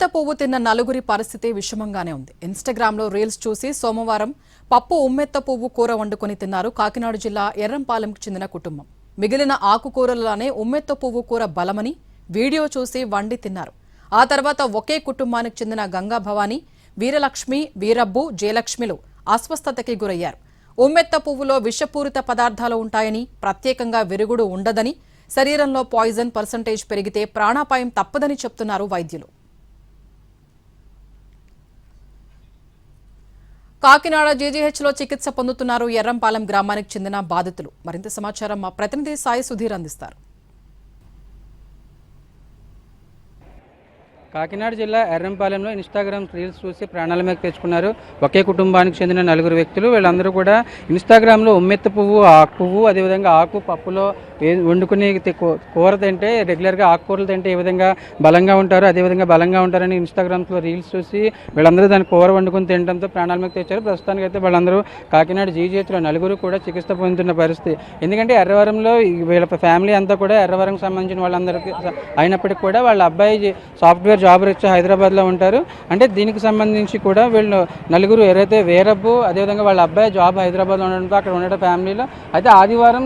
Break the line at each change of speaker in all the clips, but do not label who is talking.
ఉమ్మెత్త పువ్వు తిన్న నలుగురి పరిస్థితి విషమంగానే ఉంది. ఇన్‌స్టాగ్రామ్‌లో రీల్స్ చూసి సోమవారం పప్పు ఉమ్మెత్త పువ్వు కూర వండుకొని తిన్నారు కాకినాడ జిల్లా ఎర్రంపాలెంకు చెందిన కుటుంబం. మిగిలిన ఆకుకూరలలోనే ఉమ్మెత్త పువ్వు కూర బలమని వీడియో చూసి వండి తిన్నారు. ఆ తర్వాత ఒకే కుటుంబానికి చెందిన గంగా భవాని, వీరలక్ష్మి, వీరబ్బు, జయలక్ష్మిలు అస్వస్థతకి గురయ్యారు. ఉమ్మెత్త పువ్వులో విషపూరిత పదార్థాలు ఉంటాయని, ప్రత్యేకంగా విరుగుడు ఉండదని, శరీరంలో పాయిజన్ పర్సెంటేజ్ పెరిగితే ప్రాణాపాయం తప్పదని చెప్తున్నారు వైద్యులు. కాకినాడ జీజీహెచ్లో చికిత్స పొందుతున్నారు ఎర్రంపాలెం గ్రామానికి చెందిన బాధితులు. మరింత సమాచారం మా ప్రతినిధి సాయి సుధీర్ అందిస్తారు.
కాకినాడ జిల్లా ఎర్రంపాలెంలో ఇన్స్టాగ్రామ్ రీల్స్ చూసి ప్రాణాల మీద తెచ్చుకున్నారు ఒకే కుటుంబానికి చెందిన నలుగురు వ్యక్తులు. వీళ్ళందరూ కూడా ఇన్స్టాగ్రామ్లో ఉమ్మెత్త పువ్వు, ఆకు పువ్వు, అదేవిధంగా ఆకు పప్పులో వండుకుని కూర తింటే, రెగ్యులర్గా ఆకుకూరలు తింటే ఏ విధంగా బలంగా ఉంటారు, అదేవిధంగా బలంగా ఉంటారని ఇన్స్టాగ్రామ్లో రీల్స్ చూసి వీళ్ళందరూ దాన్ని కూర వండుకుని తినడంతో ప్రాణాల మీద తెచ్చారు. ప్రస్తుతానికి అయితే వాళ్ళందరూ కాకినాడ జీజీహెచ్లో నలుగురు కూడా చికిత్స పొందుతున్న పరిస్థితి. ఎందుకంటే ఎర్రవరంలో వీళ్ళ ఫ్యామిలీ అంతా కూడా ఎర్రవరంకి సంబంధించిన వాళ్ళందరికీ అయినప్పటికీ కూడా వాళ్ళ అబ్బాయి సాఫ్ట్వేర్ జాబ్ రీత్యా హైదరాబాద్లో ఉంటారు. అంటే దీనికి సంబంధించి కూడా వీళ్ళు నలుగురు ఎవరైతే వీరబ్బు, అదేవిధంగా వాళ్ళ అబ్బాయి జాబ్ హైదరాబాద్లో ఉండడంతో అక్కడ ఉండడం ఫ్యామిలీలో అయితే ఆదివారం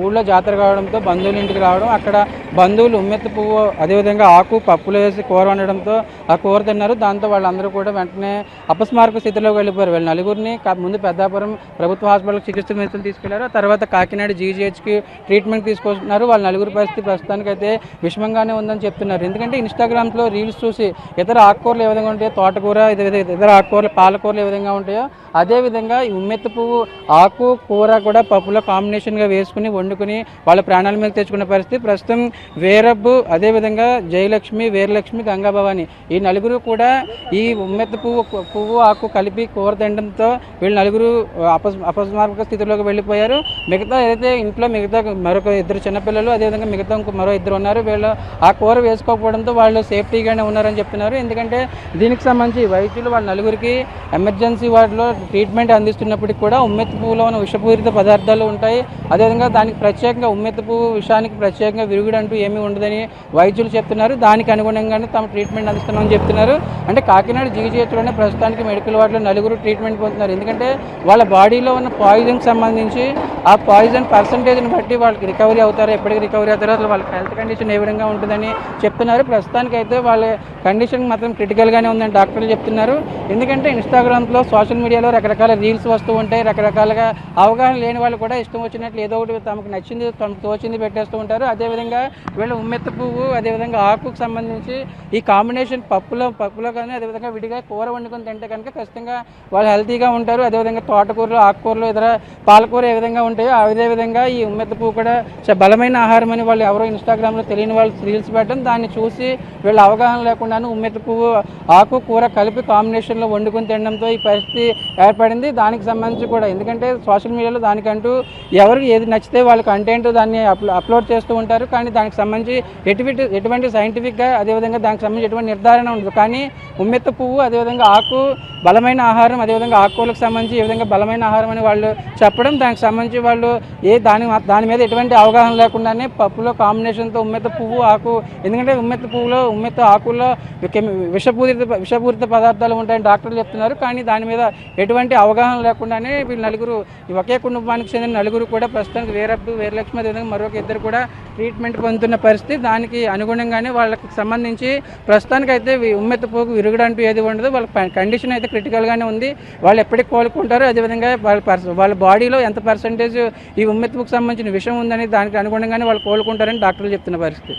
ఊళ్ళో జాతర కావడంతో బంధువుల ఇంటికి రావడం, అక్కడ బంధువులు ఉమ్మెత్త పువ్వు అదేవిధంగా ఆకు పప్పులో వేసి కూర వండడంతో ఆ కూర తిన్నారు. దాంతో వాళ్ళందరూ కూడా వెంటనే అపస్మారక స్థితిలోకి వెళ్ళిపోయారు. వీళ్ళ నలుగురిని ముందు పెద్దాపురం ప్రభుత్వ హాస్పిటల్కి చికిత్స నిమిత్తం తీసుకెళ్లారు. ఆ తర్వాత కాకినాడ జీజీహెచ్కి ట్రీట్మెంట్ తీసుకొస్తున్నారు. వాళ్ళ నలుగురు పరిస్థితి ప్రస్తుతానికైతే విషమంగానే ఉందని చెప్తున్నారు. ఎందుకంటే ఇన్స్టాగ్రామ్లో రీల్స్ చూసి ఇతర ఆకుకూరలు ఏ విధంగా ఉంటాయో, తోటకూర, ఇతర ఆకుకూరలు, పాలకూరలు ఏ విధంగా ఉంటాయో అదేవిధంగా ఈ ఉమ్మెత్త పువ్వు ఆకు కూర కూడా పప్పులో కాంబినేషన్గా వేసుకుని వండుకుని వాళ్ళ ప్రాణాల మీద తెచ్చుకున్న పరిస్థితి. ప్రస్తుతం వీరబ్బు, అదేవిధంగా జయలక్ష్మి, వీరలక్ష్మి, గంగా భవాని ఈ నలుగురు కూడా ఈ ఉమ్మెత్త పువ్వు ఆకు కలిపి కూర తినడంతో వీళ్ళు నలుగురు అపస్మారక స్థితిలోకి వెళ్ళిపోయారు. మిగతా ఏదైతే ఇంట్లో మరొక ఇద్దరు చిన్నపిల్లలు, అదేవిధంగా మిగతా మరో ఇద్దరు ఉన్నారు. వీళ్ళు ఆ కూర వేసుకోకపోవడంతో వాళ్ళు సేఫ్టీగానే ఉన్నారని చెప్తున్నారు. ఎందుకంటే దీనికి సంబంధించి వైద్యులు వాళ్ళ నలుగురికి ఎమర్జెన్సీ వార్డులో ట్రీట్మెంట్ అందిస్తున్నప్పటికీ కూడా ఉమ్మెత్త పువ్వులో ఉన్న విషపూరిత పదార్థాలు ఉంటాయి. అదేవిధంగా దానికి ప్రత్యేకంగా ఉమ్మెత్త పువ్వు విషయానికి ప్రత్యేకంగా విరుగుడు అంటూ ఏమీ ఉండదని వైద్యులు చెప్తున్నారు. దానికి అనుగుణంగానే తమ ట్రీట్మెంట్ అందిస్తున్నామని చెప్తున్నారు. అంటే కాకినాడ జీజీహెచ్లోనే ప్రస్తుతానికి మెడికల్ వార్డులో నలుగురు ట్రీట్మెంట్ పొందుతున్నారు. ఎందుకంటే వాళ్ళ బాడీలో ఉన్న పాయిజన్కి సంబంధించి ఆ పాయిజన్ పర్సంటేజ్ని బట్టి వాళ్ళకి రికవరీ అవుతారు, ఎప్పటికీ రికవరీ అవుతారో, అసలు వాళ్ళ హెల్త్ కండిషన్ ఏ విధంగా ఉంటుందని చెప్తున్నారు. ప్రస్తుతానికి అయితే వాళ్ళ కండిషన్ మాత్రం క్రిటికల్గానే ఉందని డాక్టర్లు చెప్తున్నారు. ఎందుకంటే ఇన్స్టాగ్రామ్లో, సోషల్ మీడియాలో రకరకాల రీల్స్ వస్తూ ఉంటాయి. రకరకాలుగా అవగాహన లేని వాళ్ళు కూడా ఇష్టం వచ్చినట్లు ఏదో ఒకటి తమకు నచ్చింది, తమకు తోచింది పెట్టేస్తూ ఉంటారు. అదేవిధంగా వీళ్ళు ఉమ్మెత్త పువ్వు, అదేవిధంగా ఆకుకు సంబంధించి ఈ కాంబినేషన్ పప్పులో కానీ అదేవిధంగా విడిగా కూర వండుకొని తింటే కనుక ఖచ్చితంగా వాళ్ళు హెల్తీగా ఉంటారు. అదేవిధంగా తోటకూరలు, ఆకుకూరలు, ఇతర పాలకూర ఏ విధంగా ఉంటాయో అదేవిధంగా ఈ ఉమ్మెత్త పువ్వు కూడా బలమైన ఆహారం అని వాళ్ళు ఎవరో ఇన్స్టాగ్రామ్లో తెలియని వాళ్ళు రీల్స్ పెట్టడం, దాన్ని చూసి వీళ్ళ అవగాహన లేకుండాను ఉమ్మెత్త పువ్వు ఆకు కూర కలిపి కాంబినేషన్లో వండుకొని తినడంతో ఈ పరిస్థితి ఏర్పడింది. దానికి సంబంధించి కూడా ఎందుకంటే సోషల్ మీడియాలో దానికంటూ ఎవరికి ఏది నచ్చితే వాళ్ళ కంటెంట్ దాన్ని అప్లోడ్ చేస్తూ ఉంటారు. కానీ దానికి సంబంధించి ఎటువంటి సైంటిఫిక్గా అదేవిధంగా దానికి సంబంధించి ఎటువంటి నిర్ధారణ ఉండదు. కానీ ఉమ్మెత్త పువ్వు, అదేవిధంగా ఆకు బలమైన ఆహారం, అదేవిధంగా ఆకుకూరలకు సంబంధించి ఏ విధంగా బలమైన ఆహారం అని వాళ్ళు చెప్పడం, దానికి సంబంధించి వాళ్ళు దాని మీద ఎటువంటి అవగాహన లేకుండానే పప్పులో కాంబినేషన్తో ఉమ్మెత్త పువ్వు ఆకు, ఎందుకంటే ఉమ్మెత్త ఆకుల్లో విషపూరిత పదార్థాలు ఉంటాయని డాక్టర్లు చెప్తున్నారు. కానీ దాని మీద ఎటువంటి అవగాహన లేకుండానే వీళ్ళు నలుగురు, ఒకే కుటుంబానికి చెందిన నలుగురు కూడా ప్రస్తుతానికి వీరబ్బు, వీరలక్ష్మి, అదేవిధంగా మరొక ఇద్దరు కూడా ట్రీట్మెంట్ పొందుతున్న పరిస్థితి. దానికి అనుగుణంగానే వాళ్ళకి సంబంధించి ప్రస్తుతానికి అయితే ఉమ్మెత్త పువ్వుకు విరుగుడు అంటూ ఏది ఉండదు. వాళ్ళ కండిషన్ అయితే క్రిటికల్గానే ఉంది. వాళ్ళు ఎప్పటికి కోలుకుంటారు. అదేవిధంగా వాళ్ళ బాడీలో ఎంత పర్సంటేజ్ ఈ ఉమ్మెత్త పువ్వుకు సంబంధించిన విషయం ఉందని దానికి అనుగుణంగానే వాళ్ళు కోలుకుంటారని డాక్టర్లు చెప్తున్న పరిస్థితి.